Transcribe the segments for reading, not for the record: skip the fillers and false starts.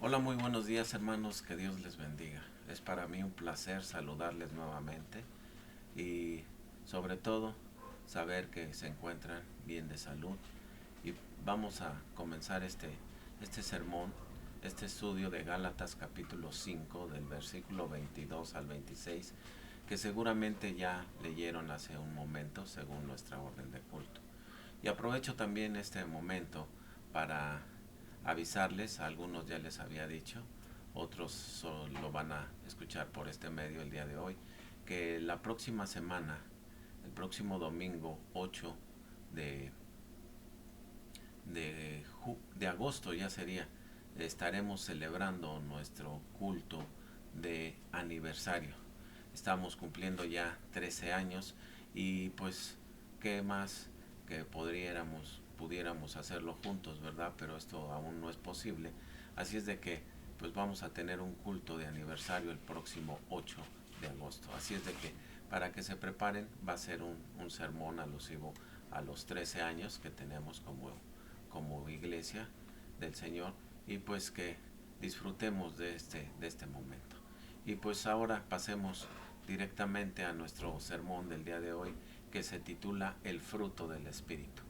Hola, muy buenos días hermanos, que Dios les bendiga. Es para mí un placer saludarles nuevamente y sobre todo saber que se encuentran bien de salud. Y vamos a comenzar este sermón, este estudio de Gálatas capítulo 5 del versículo 22 al 26, que seguramente ya leyeron hace un momento según nuestra orden de culto. Y aprovecho también este momento para avisarles, a algunos ya les había dicho, otros solo lo van a escuchar por este medio el día de hoy, que la próxima semana, el próximo domingo 8 de, de agosto ya sería, estaremos celebrando nuestro culto de aniversario. Estamos cumpliendo ya 13 años y pues qué más que pudiéramos hacerlo juntos, ¿verdad? Pero esto aún no es posible. Así es de que pues vamos a tener un culto de aniversario el próximo 8 de agosto. Así es de que para que se preparen va a ser un sermón alusivo a los 13 años que tenemos como iglesia del Señor y pues que disfrutemos de este momento. Y pues ahora pasemos directamente a nuestro sermón del día de hoy, que se titula El fruto del Espíritu.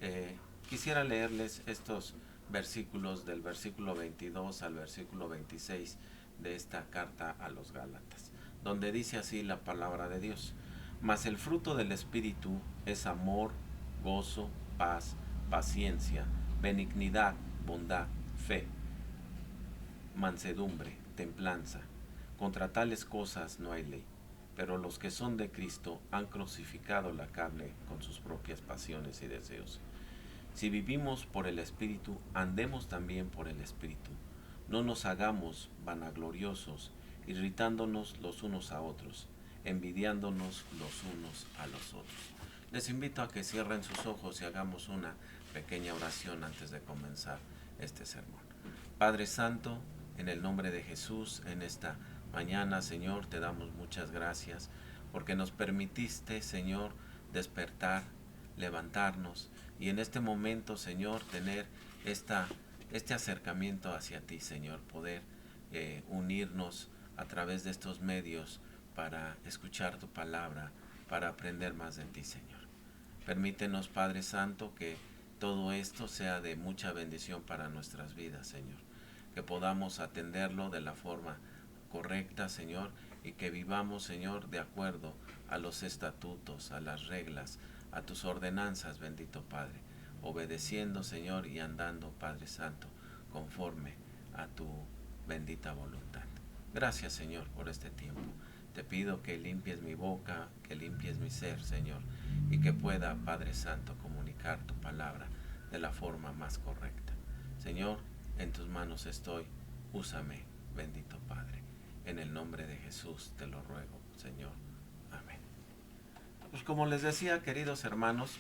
Eh, Quisiera leerles estos versículos del versículo 22 al versículo 26 de esta carta a los Gálatas, donde dice así la palabra de Dios. Mas el fruto del Espíritu es amor, gozo, paz, paciencia, benignidad, bondad, fe, mansedumbre, templanza. Contra tales cosas no hay ley. Pero los que son de Cristo han crucificado la carne con sus propias pasiones y deseos. Si vivimos por el Espíritu, andemos también por el Espíritu. No nos hagamos vanagloriosos, irritándonos los unos a otros, envidiándonos los unos a los otros. Les invito a que cierren sus ojos y hagamos una pequeña oración antes de comenzar este sermón. Padre Santo, en el nombre de Jesús, en esta mañana, Señor, te damos muchas gracias porque nos permitiste, Señor, despertar, levantarnos y en este momento, Señor, tener este acercamiento hacia ti, Señor, poder unirnos a través de estos medios para escuchar tu palabra, para aprender más de ti, Señor. Permítenos, Padre Santo, que todo esto sea de mucha bendición para nuestras vidas, Señor. Que podamos atenderlo de la forma correcta, Señor, y que vivamos, Señor, de acuerdo a los estatutos, a las reglas, a tus ordenanzas, bendito Padre, obedeciendo, Señor, y andando, Padre Santo, conforme a tu bendita voluntad. Gracias, Señor, por este tiempo. Te pido que limpies mi boca, que limpies mi ser, Señor, y que pueda, Padre Santo, comunicar tu palabra de la forma más correcta. Señor, en tus manos estoy, úsame, bendito Padre. En el nombre de Jesús te lo ruego, Señor. Amén. Pues como les decía, queridos hermanos,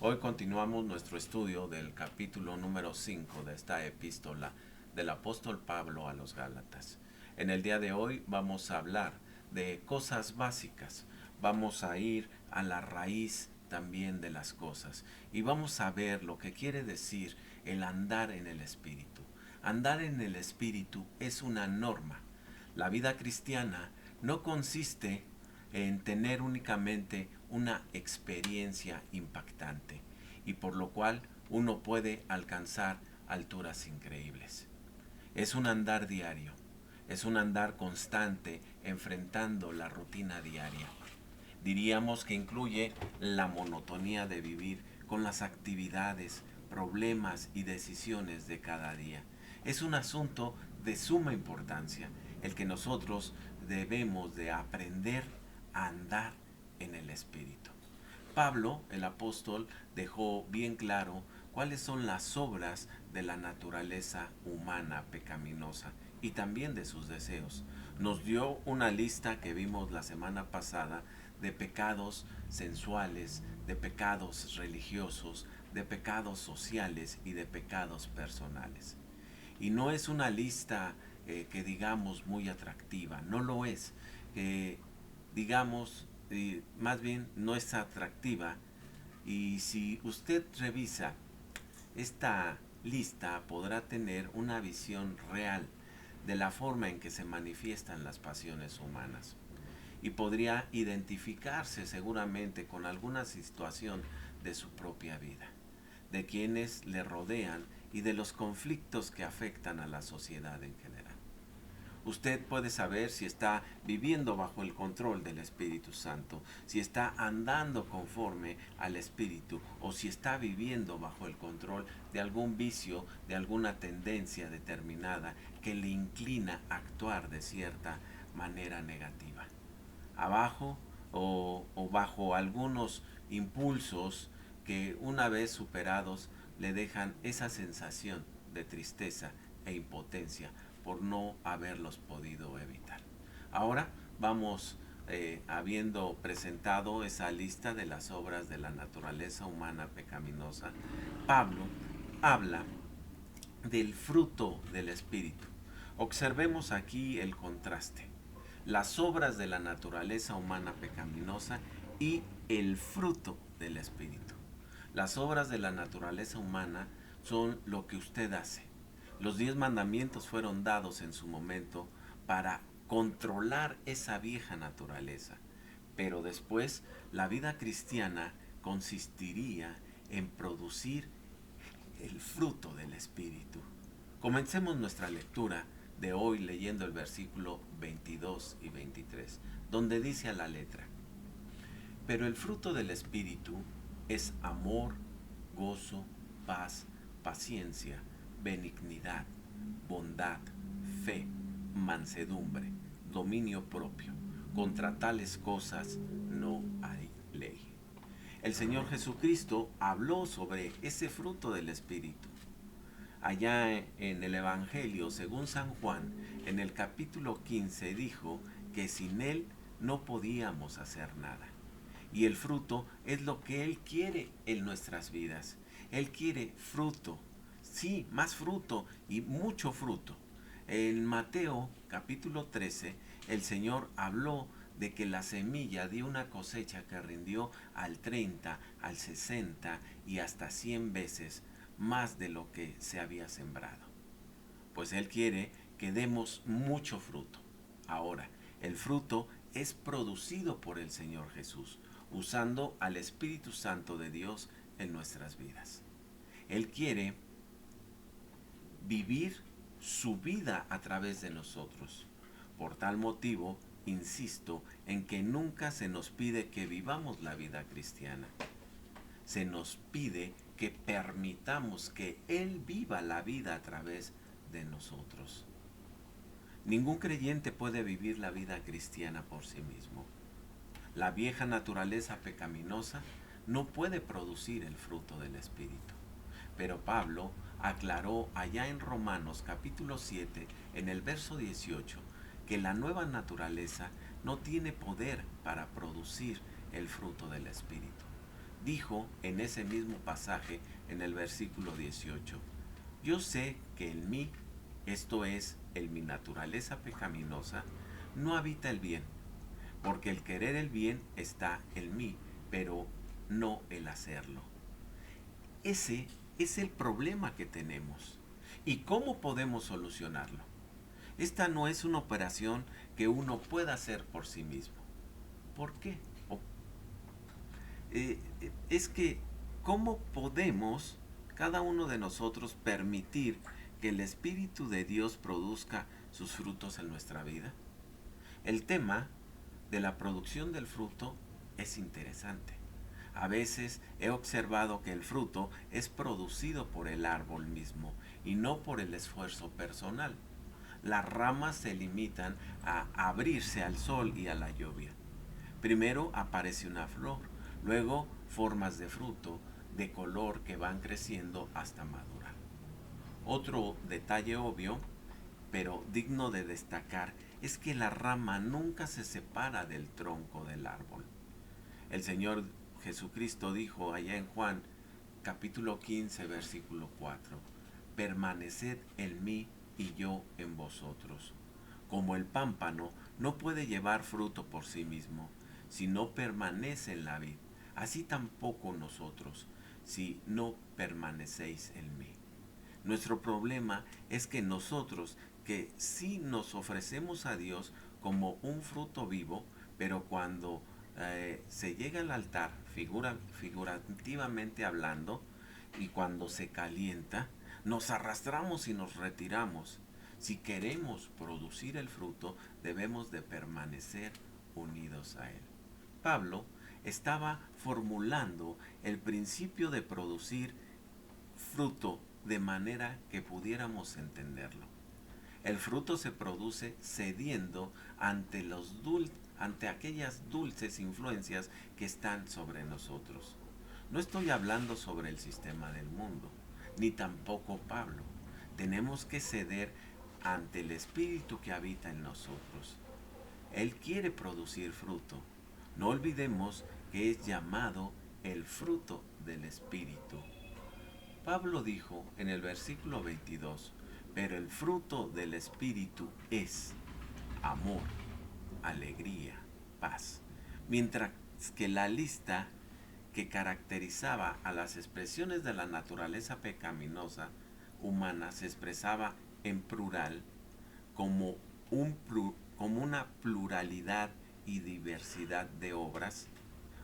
hoy continuamos nuestro estudio del capítulo número 5 de esta epístola del apóstol Pablo a los Gálatas. En el día de hoy vamos a hablar de cosas básicas, vamos a ir a la raíz también de las cosas y vamos a ver lo que quiere decir el andar en el Espíritu. Andar en el Espíritu es una norma. La vida cristiana no consiste en tener únicamente una experiencia impactante y por lo cual uno puede alcanzar alturas increíbles. Es un andar diario, es un andar constante enfrentando la rutina diaria. Diríamos que incluye la monotonía de vivir con las actividades, problemas y decisiones de cada día. Es un asunto de suma importancia el que nosotros debemos de aprender a andar en el Espíritu. Pablo, el apóstol, dejó bien claro cuáles son las obras de la naturaleza humana pecaminosa y también de sus deseos. Nos dio una lista que vimos la semana pasada de pecados sensuales, de pecados religiosos, de pecados sociales y de pecados personales. Y no es una lista que digamos muy atractiva, no lo es. Digamos, más bien no es atractiva. Y si usted revisa esta lista podrá tener una visión real de la forma en que se manifiestan las pasiones humanas. Y podría identificarse seguramente con alguna situación de su propia vida, de quienes le rodean y de los conflictos que afectan a la sociedad en general. Usted puede saber si está viviendo bajo el control del Espíritu Santo, si está andando conforme al Espíritu o si está viviendo bajo el control de algún vicio, de alguna tendencia determinada que le inclina a actuar de cierta manera negativa. Abajo o bajo algunos impulsos que una vez superados le dejan esa sensación de tristeza e impotencia por no haberlos podido evitar. Ahora vamos, habiendo presentado esa lista de las obras de la naturaleza humana pecaminosa, Pablo habla del fruto del Espíritu. Observemos aquí el contraste. Las obras de la naturaleza humana pecaminosa y el fruto del Espíritu. Las obras de la naturaleza humana son lo que usted hace. Los 10 mandamientos fueron dados en su momento para controlar esa vieja naturaleza. Pero después la vida cristiana consistiría en producir el fruto del Espíritu. Comencemos nuestra lectura de hoy leyendo el versículo 22 y 23, donde dice a la letra: pero el fruto del Espíritu es amor, gozo, paz, paciencia, benignidad, bondad, fe, mansedumbre, dominio propio. Contra tales cosas no hay ley. El Señor Jesucristo habló sobre ese fruto del Espíritu. Allá en el Evangelio, según San Juan, en el capítulo 15, dijo que sin Él no podíamos hacer nada. Y el fruto es lo que Él quiere en nuestras vidas. Él quiere fruto, sí, más fruto y mucho fruto. En Mateo capítulo 13, el Señor habló de que la semilla dio una cosecha que rindió al 30, al 60 y hasta 100 veces más de lo que se había sembrado. Pues Él quiere que demos mucho fruto. Ahora, el fruto es producido por el Señor Jesús, usando al Espíritu Santo de Dios en nuestras vidas. Él quiere vivir su vida a través de nosotros. Por tal motivo, insisto en que nunca se nos pide que vivamos la vida cristiana. Se nos pide que permitamos que Él viva la vida a través de nosotros. Ningún creyente puede vivir la vida cristiana por sí mismo. La vieja naturaleza pecaminosa no puede producir el fruto del Espíritu. Pero Pablo aclaró allá en Romanos capítulo 7, en el verso 18, que la nueva naturaleza no tiene poder para producir el fruto del Espíritu. Dijo en ese mismo pasaje, en el versículo 18, yo sé que en mí, esto es, en mi naturaleza pecaminosa, no habita el bien, porque el querer el bien está en mí, pero no el hacerlo. Ese es el problema que tenemos. ¿Y cómo podemos solucionarlo? Esta no es una operación que uno pueda hacer por sí mismo. ¿Por qué? Es que, ¿cómo podemos cada uno de nosotros permitir que el Espíritu de Dios produzca sus frutos en nuestra vida? El tema de la producción del fruto es interesante. A veces he observado que el fruto es producido por el árbol mismo y no por el esfuerzo personal. Las ramas se limitan a abrirse al sol y a la lluvia. Primero aparece una flor, luego formas de fruto de color que van creciendo hasta madurar. Otro detalle obvio, pero digno de destacar, es que la rama nunca se separa del tronco del árbol. El Señor Jesucristo dijo allá en Juan capítulo 15 versículo 4, permaneced en mí y yo en vosotros. Como el pámpano no puede llevar fruto por sí mismo, si no permanece en la vid, así tampoco nosotros, si no permanecéis en mí. Nuestro problema es que nosotros porque sí nos ofrecemos a Dios como un fruto vivo, pero cuando se llega al altar, figurativamente hablando, y cuando se calienta, nos arrastramos y nos retiramos. Si queremos producir el fruto, debemos de permanecer unidos a Él. Pablo estaba formulando el principio de producir fruto de manera que pudiéramos entenderlo. El fruto se produce cediendo ante aquellas dulces influencias que están sobre nosotros. No estoy hablando sobre el sistema del mundo, ni tampoco Pablo. Tenemos que ceder ante el Espíritu que habita en nosotros. Él quiere producir fruto. No olvidemos que es llamado el fruto del Espíritu. Pablo dijo en el versículo 22, pero el fruto del Espíritu es amor, alegría, paz. Mientras que la lista que caracterizaba a las expresiones de la naturaleza pecaminosa humana se expresaba en plural como, como una pluralidad y diversidad de obras,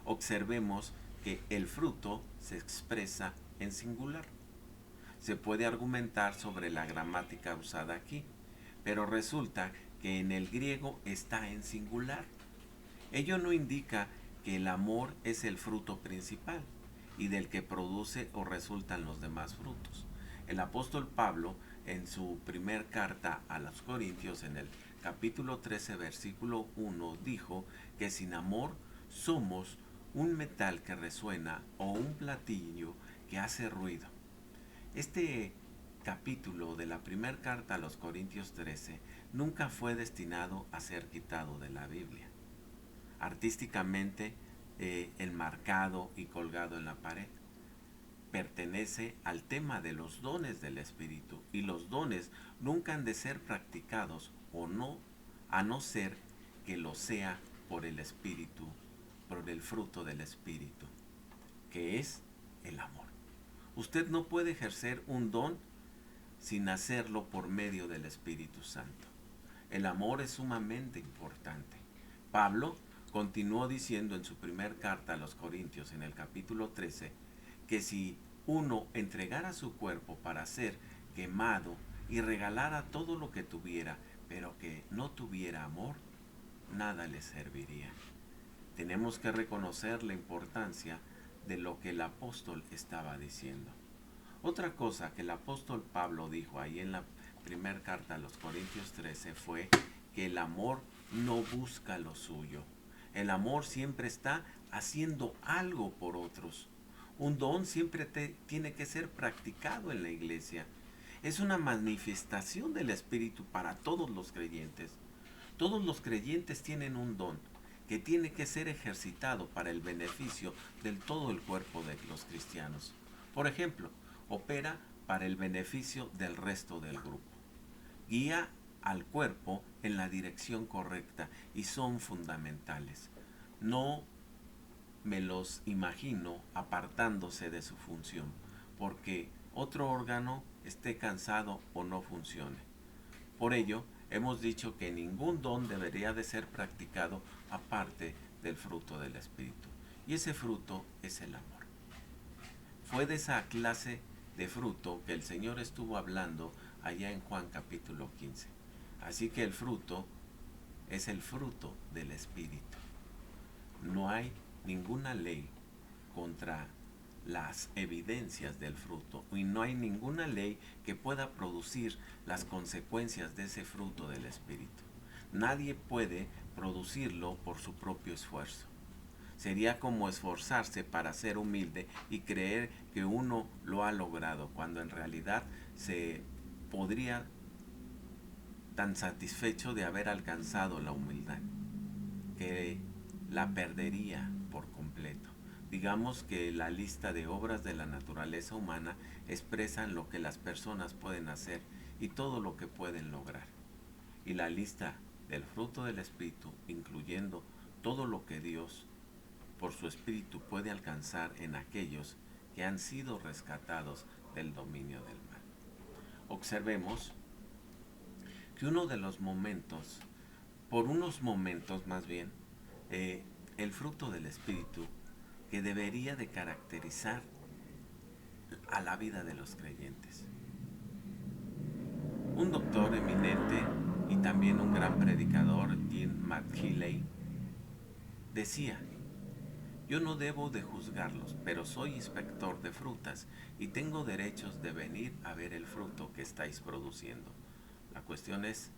observemos que el fruto se expresa en singular. Se puede argumentar sobre la gramática usada aquí, pero resulta que en el griego está en singular. Ello no indica que el amor es el fruto principal y del que produce o resultan los demás frutos. El apóstol Pablo, en su primer carta a los Corintios, en el capítulo 13, versículo 1, dijo que sin amor somos un metal que resuena o un platillo que hace ruido. Este capítulo de la primera carta a los Corintios 13 nunca fue destinado a ser quitado de la Biblia. Artísticamente enmarcado y colgado en la pared. Pertenece al tema de los dones del Espíritu, y los dones nunca han de ser practicados o no, a no ser que lo sea por el Espíritu, por el fruto del Espíritu, que es el amor. Usted no puede ejercer un don sin hacerlo por medio del Espíritu Santo. El amor es sumamente importante. Pablo continuó diciendo en su primer carta a los Corintios, en el capítulo 13, que si uno entregara su cuerpo para ser quemado y regalara todo lo que tuviera, pero que no tuviera amor, nada le serviría. Tenemos que reconocer la importancia de lo que el apóstol estaba diciendo. Otra cosa que el apóstol Pablo dijo ahí en la primera carta a los Corintios 13 fue que el amor no busca lo suyo. El amor siempre está haciendo algo por otros. Un don siempre tiene que ser practicado en la iglesia. Es una manifestación del Espíritu para todos los creyentes. Todos los creyentes tienen un don que tiene que ser ejercitado para el beneficio del todo el cuerpo de los cristianos. Por ejemplo, opera para el beneficio del resto del grupo. Guía al cuerpo en la dirección correcta y son fundamentales. No me los imagino apartándose de su función, porque otro órgano esté cansado o no funcione. Por ello, hemos dicho que ningún don debería de ser practicado aparte del fruto del Espíritu. Y ese fruto es el amor. Fue de esa clase de fruto que el Señor estuvo hablando allá en Juan capítulo 15. Así que el fruto es el fruto del Espíritu. No hay ninguna ley contra las evidencias del fruto y no hay ninguna ley que pueda producir las consecuencias de ese fruto del Espíritu. Nadie puede producirlo por su propio esfuerzo. Sería como esforzarse para ser humilde y creer que uno lo ha logrado, cuando en realidad se podría tan satisfecho de haber alcanzado la humildad, que la perdería por completo. Digamos que la lista de obras de la naturaleza humana expresan lo que las personas pueden hacer y todo lo que pueden lograr. Y la lista del fruto del Espíritu, incluyendo todo lo que Dios por su Espíritu puede alcanzar en aquellos que han sido rescatados del dominio del mal. Observemos que uno de los momentos, por unos momentos más bien, el fruto del Espíritu que debería de caracterizar a la vida de los creyentes. Un doctor eminente y también un gran predicador, Jean McKinley, decía: yo no debo de juzgarlos, pero soy inspector de frutas y tengo derechos de venir a ver el fruto que estáis produciendo. La cuestión es,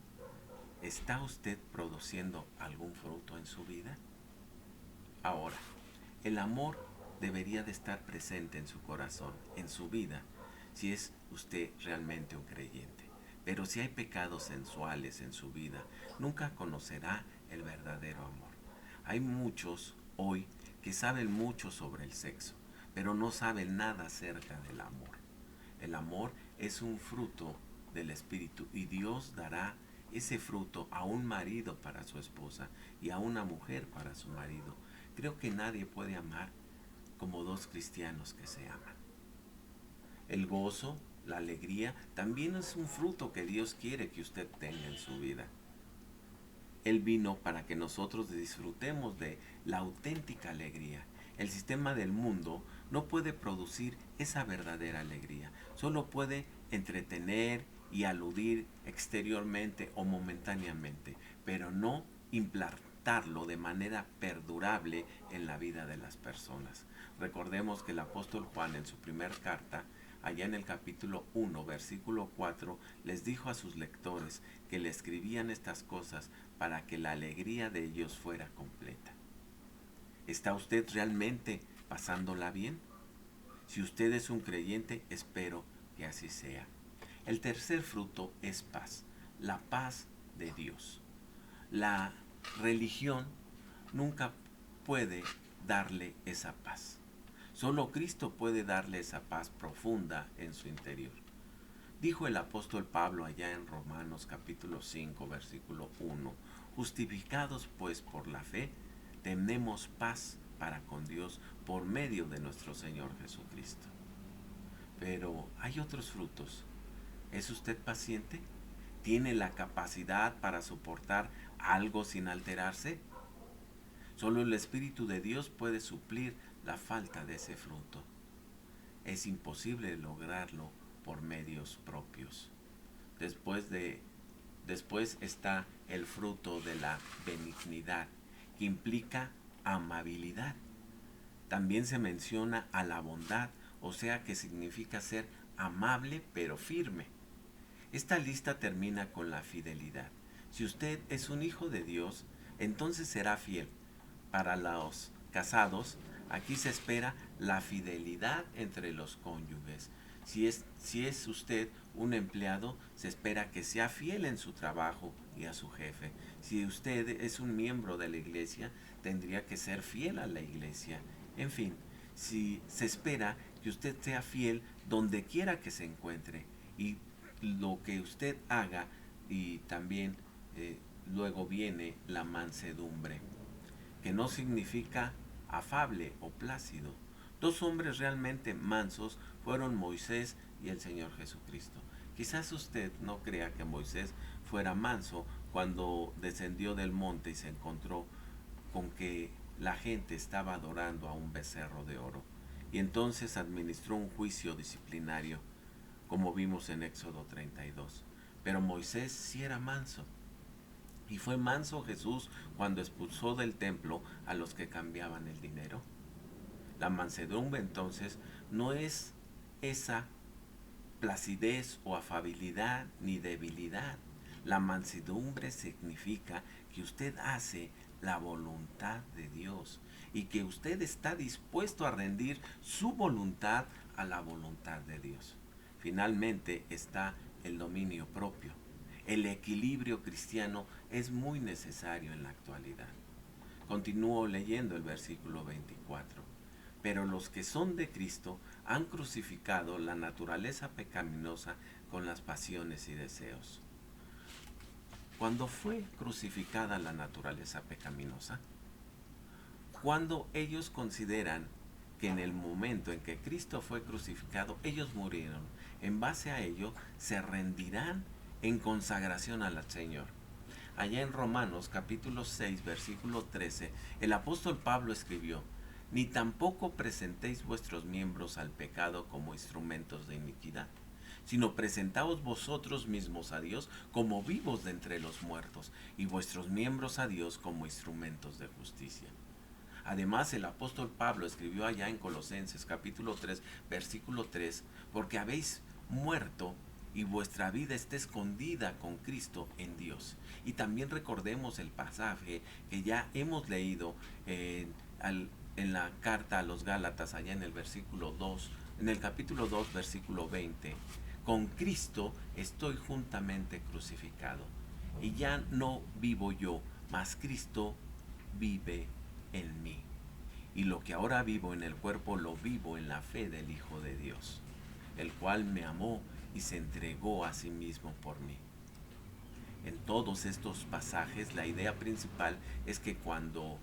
¿está usted produciendo algún fruto en su vida? Ahora, el amor debería de estar presente en su corazón, en su vida, si es usted realmente un creyente. Pero si hay pecados sensuales en su vida, nunca conocerá el verdadero amor. Hay muchos hoy que saben mucho sobre el sexo, pero no saben nada acerca del amor. El amor es un fruto del Espíritu y Dios dará ese fruto a un marido para su esposa y a una mujer para su marido. Creo que nadie puede amar como dos cristianos que se aman. El gozo, la alegría, también es un fruto que Dios quiere que usted tenga en su vida. Él vino para que nosotros disfrutemos de la auténtica alegría. El sistema del mundo no puede producir esa verdadera alegría. Solo puede entretener y aludir exteriormente o momentáneamente, pero no implantarlo de manera perdurable en la vida de las personas. Recordemos que el apóstol Juan en su primera carta, allá en el capítulo 1, versículo 4, les dijo a sus lectores que le escribían estas cosas para que la alegría de ellos fuera completa. ¿Está usted realmente pasándola bien? Si usted es un creyente, espero que así sea. El tercer fruto es paz, la paz de Dios. La religión nunca puede darle esa paz. Solo Cristo puede darle esa paz profunda en su interior. Dijo el apóstol Pablo allá en Romanos capítulo 5, versículo 1, justificados pues por la fe, tenemos paz para con Dios por medio de nuestro Señor Jesucristo. Pero hay otros frutos. ¿Es usted paciente? ¿Tiene la capacidad para soportar algo sin alterarse? Solo el Espíritu de Dios puede suplir la falta de ese fruto. Es imposible lograrlo por medios propios. Después está el fruto de la benignidad, que implica amabilidad. También se menciona a la bondad, o sea que significa ser amable pero firme. Esta lista termina con la fidelidad. Si usted es un hijo de Dios, entonces será fiel. Para los casados, aquí se espera la fidelidad entre los cónyuges. Si es usted un empleado, se espera que sea fiel en su trabajo y a su jefe. Si usted es un miembro de la iglesia, tendría que ser fiel a la iglesia. En fin, si se espera que usted sea fiel donde quiera que se encuentre y lo que usted haga, y también luego viene la mansedumbre, que no significa afable o plácido. Dos hombres realmente mansos fueron Moisés y el Señor Jesucristo. Quizás usted no crea que Moisés fuera manso cuando descendió del monte y se encontró con que la gente estaba adorando a un becerro de oro. Y entonces administró un juicio disciplinario, como vimos en Éxodo 32. Pero Moisés sí era manso. ¿Y fue manso Jesús cuando expulsó del templo a los que cambiaban el dinero? La mansedumbre entonces no es esa placidez o afabilidad ni debilidad. La mansedumbre significa que usted hace la voluntad de Dios y que usted está dispuesto a rendir su voluntad a la voluntad de Dios. Finalmente está el dominio propio. El equilibrio cristiano es muy necesario en la actualidad. Continúo leyendo el versículo 24. Pero los que son de Cristo han crucificado la naturaleza pecaminosa con las pasiones y deseos. ¿Cuándo fue crucificada la naturaleza pecaminosa? Cuando ellos consideran que en el momento en que Cristo fue crucificado, ellos murieron. En base a ello, se rendirán en consagración al Señor. Allá en Romanos capítulo 6, versículo 13, el apóstol Pablo escribió: ni tampoco presentéis vuestros miembros al pecado como instrumentos de iniquidad, sino presentaos vosotros mismos a Dios como vivos de entre los muertos, y vuestros miembros a Dios como instrumentos de justicia. Además, el apóstol Pablo escribió allá en Colosenses capítulo 3, versículo 3, porque habéis muerto y vuestra vida está escondida con Cristo en Dios. Y también recordemos el pasaje que ya hemos leído en la carta a los Gálatas, allá en el versículo 2, en el capítulo 2, versículo 20. Con Cristo estoy juntamente crucificado, y ya no vivo yo, mas Cristo vive en mí. Y lo que ahora vivo en el cuerpo lo vivo en la fe del Hijo de Dios, el cual me amó y se entregó a sí mismo por mí. En todos estos pasajes la idea principal es que cuando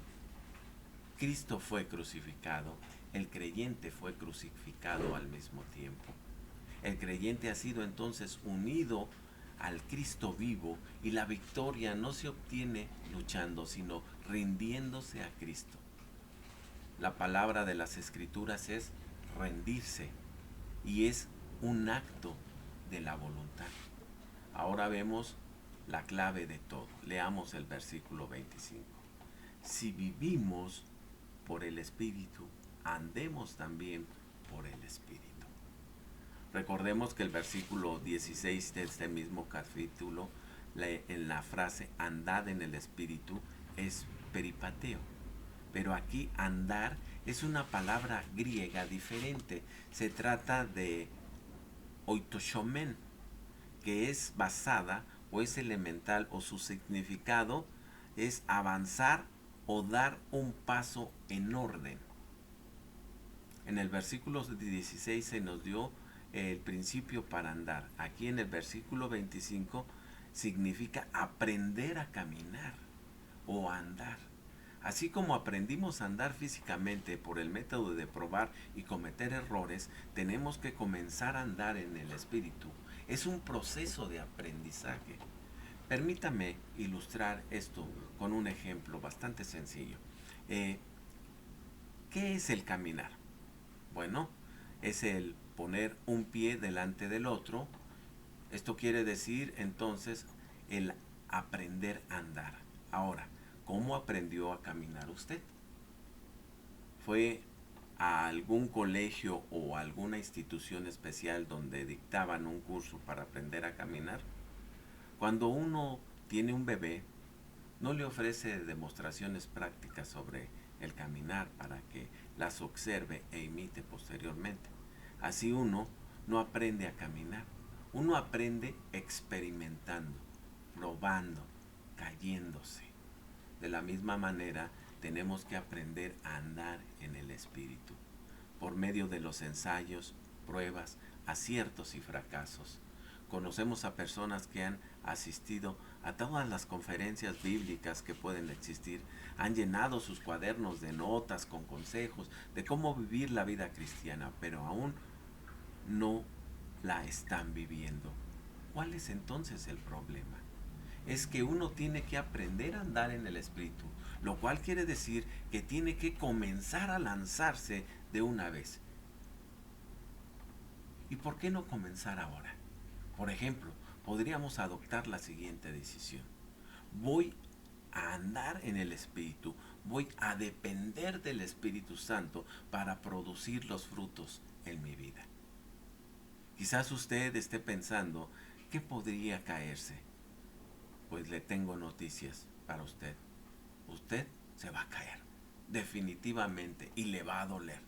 Cristo fue crucificado, el creyente fue crucificado al mismo tiempo. El creyente ha sido entonces unido al Cristo vivo, y la victoria no se obtiene luchando, sino rindiéndose a Cristo. La palabra de las Escrituras es rendirse, y es un acto de la voluntad. Ahora vemos la clave de todo. Leamos el versículo 25. Si vivimos por el Espíritu, andemos también por el Espíritu. Recordemos que el versículo 16 de este mismo capítulo, en la frase andad en el Espíritu, es peripateo. Pero aquí andar es una palabra griega diferente. Se trata de oitoshomen, que es basada o es elemental, o su significado es avanzar o dar un paso en orden. En el versículo 16 se nos dio el principio para andar. Aquí en el versículo 25 significa aprender a caminar o a andar. Así como aprendimos a andar físicamente por el método de probar y cometer errores, tenemos que comenzar a andar en el Espíritu. Es un proceso de aprendizaje. Permítame ilustrar esto con un ejemplo bastante sencillo. ¿Qué es el caminar? Bueno, es el poner un pie delante del otro. Esto quiere decir entonces el aprender a andar. Ahora, ¿cómo aprendió a caminar usted? ¿Fue a algún colegio o alguna institución especial donde dictaban un curso para aprender a caminar? Cuando uno tiene un bebé, no le ofrece demostraciones prácticas sobre el caminar para que las observe e imite posteriormente. Así uno no aprende a caminar. Uno aprende experimentando, probando, cayéndose. De la misma manera, tenemos que aprender a andar en el Espíritu, por medio de los ensayos, pruebas, aciertos y fracasos. Conocemos a personas que han asistido a todas las conferencias bíblicas que pueden existir, han llenado sus cuadernos de notas con consejos de cómo vivir la vida cristiana, pero aún no la están viviendo. ¿Cuál es entonces el problema? Es que uno tiene que aprender a andar en el Espíritu, lo cual quiere decir que tiene que comenzar a lanzarse de una vez. ¿Y por qué no comenzar ahora? Por ejemplo, podríamos adoptar la siguiente decisión. Voy a andar en el Espíritu, voy a depender del Espíritu Santo para producir los frutos en mi vida. Quizás usted esté pensando, ¿qué podría caerse? Pues le tengo noticias para usted. Usted se va a caer, definitivamente, y le va a doler.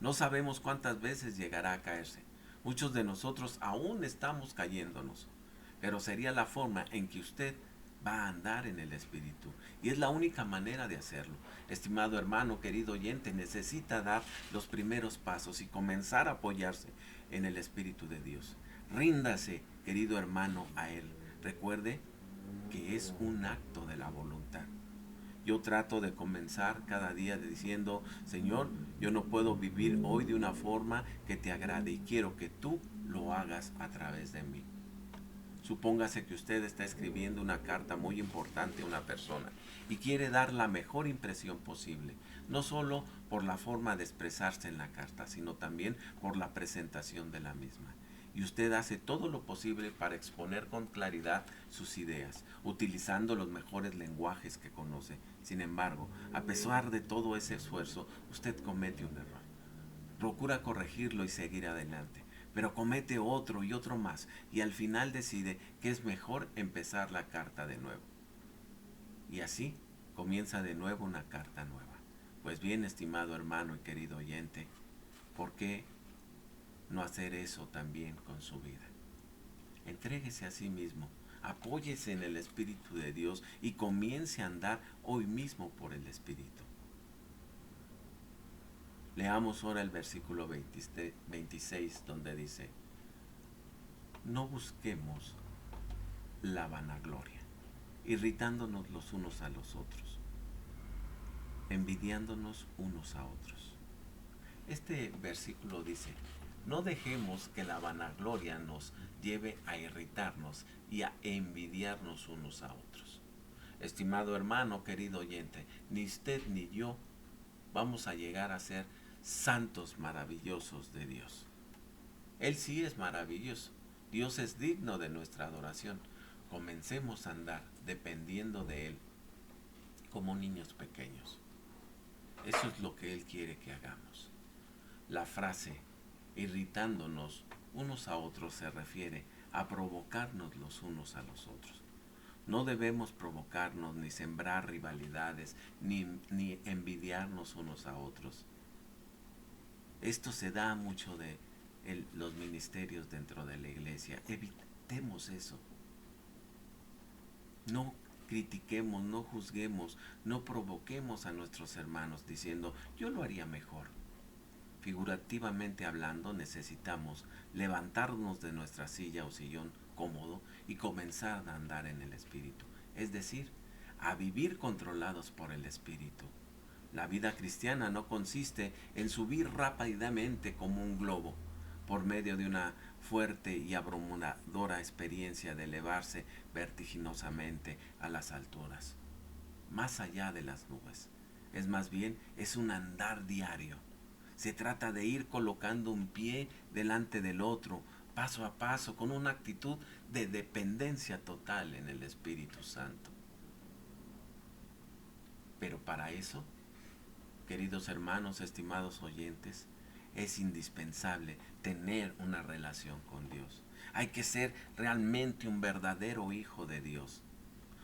No sabemos cuántas veces llegará a caerse. Muchos de nosotros aún estamos cayéndonos, pero sería la forma en que usted va a andar en el Espíritu, y es la única manera de hacerlo. Estimado hermano, querido oyente, necesita dar los primeros pasos y comenzar a apoyarse en el Espíritu de Dios. Ríndase, querido hermano, a Él. Recuerde que es un acto de la voluntad. Yo trato de comenzar cada día diciendo, Señor, yo no puedo vivir hoy de una forma que te agrade, y quiero que tú lo hagas a través de mí. Supóngase que usted está escribiendo una carta muy importante a una persona y quiere dar la mejor impresión posible, no solo por la forma de expresarse en la carta, sino también por la presentación de la misma. Y usted hace todo lo posible para exponer con claridad sus ideas, utilizando los mejores lenguajes que conoce. Sin embargo, a pesar de todo ese esfuerzo, usted comete un error. Procura corregirlo y seguir adelante, pero comete otro y otro más, y al final decide que es mejor empezar la carta de nuevo. Y así comienza de nuevo una carta nueva. Pues bien, estimado hermano y querido oyente, ¿por qué no hacer eso también con su vida? Entréguese a sí mismo, apóyese en el Espíritu de Dios y comience a andar hoy mismo por el Espíritu. Leamos ahora el versículo 26, donde dice: no busquemos la vanagloria, irritándonos los unos a los otros, envidiándonos unos a otros. Este versículo dice: no dejemos que la vanagloria nos lleve a irritarnos y a envidiarnos unos a otros. Estimado hermano, querido oyente, ni usted ni yo vamos a llegar a ser santos maravillosos de Dios. Él sí es maravilloso. Dios es digno de nuestra adoración. Comencemos a andar dependiendo de Él como niños pequeños. Eso es lo que Él quiere que hagamos. La frase irritándonos unos a otros se refiere a provocarnos los unos a los otros. No debemos provocarnos ni sembrar rivalidades ni envidiarnos unos a otros. Esto se da mucho de los ministerios dentro de la iglesia. Evitemos eso. No critiquemos, no juzguemos, no provoquemos a nuestros hermanos diciendo yo lo haría mejor. Figurativamente hablando, necesitamos levantarnos de nuestra silla o sillón cómodo y comenzar a andar en el Espíritu, es decir, a vivir controlados por el Espíritu. La vida cristiana no consiste en subir rápidamente como un globo por medio de una fuerte y abrumadora experiencia de elevarse vertiginosamente a las alturas, más allá de las nubes. Es más bien, es un andar diario. Se trata de ir colocando un pie delante del otro, paso a paso, con una actitud de dependencia total en el Espíritu Santo. Pero para eso, queridos hermanos, estimados oyentes, es indispensable tener una relación con Dios. Hay que ser realmente un verdadero hijo de Dios.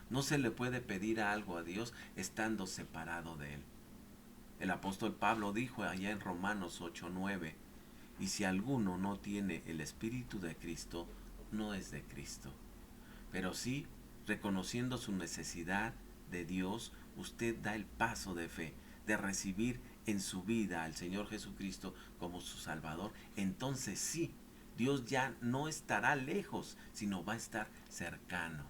No se le puede pedir algo a Dios estando separado de Él. El apóstol Pablo dijo allá en Romanos 8:9, y si alguno no tiene el Espíritu de Cristo, no es de Cristo. Pero sí, reconociendo su necesidad de Dios, usted da el paso de fe, de recibir en su vida al Señor Jesucristo como su Salvador. Entonces sí, Dios ya no estará lejos, sino va a estar cercano.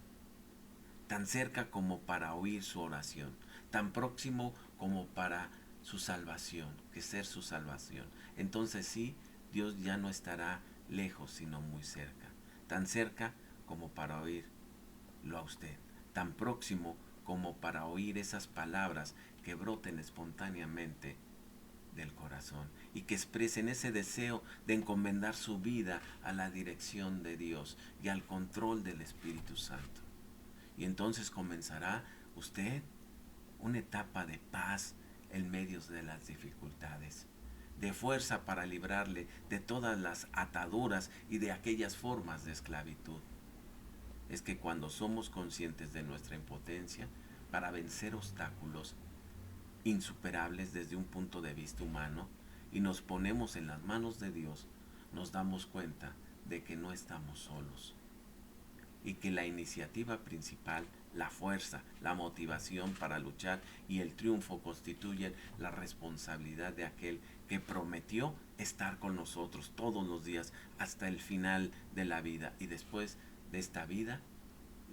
Tan cerca como para oír su oración, tan próximo como para su salvación, que ser su salvación. Entonces sí, Dios ya no estará lejos, sino muy cerca. Tan cerca como para oírlo a usted, tan próximo como para oír esas palabras que broten espontáneamente del corazón y que expresen ese deseo de encomendar su vida a la dirección de Dios y al control del Espíritu Santo. Y entonces comenzará usted una etapa de paz en medio de las dificultades, de fuerza para librarle de todas las ataduras y de aquellas formas de esclavitud. Es que cuando somos conscientes de nuestra impotencia para vencer obstáculos insuperables desde un punto de vista humano y nos ponemos en las manos de Dios, nos damos cuenta de que no estamos solos y que la iniciativa principal, la fuerza, la motivación para luchar y el triunfo constituyen la responsabilidad de aquel que prometió estar con nosotros todos los días hasta el final de la vida y después de esta vida,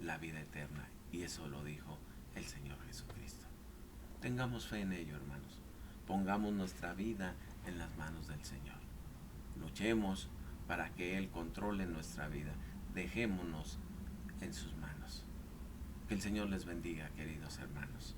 la vida eterna. Y eso lo dijo el Señor Jesucristo. Tengamos fe en ello, hermanos. Pongamos nuestra vida en las manos del Señor. Luchemos para que Él controle nuestra vida. Dejémonos en sus manos. Que el Señor les bendiga, queridos hermanos.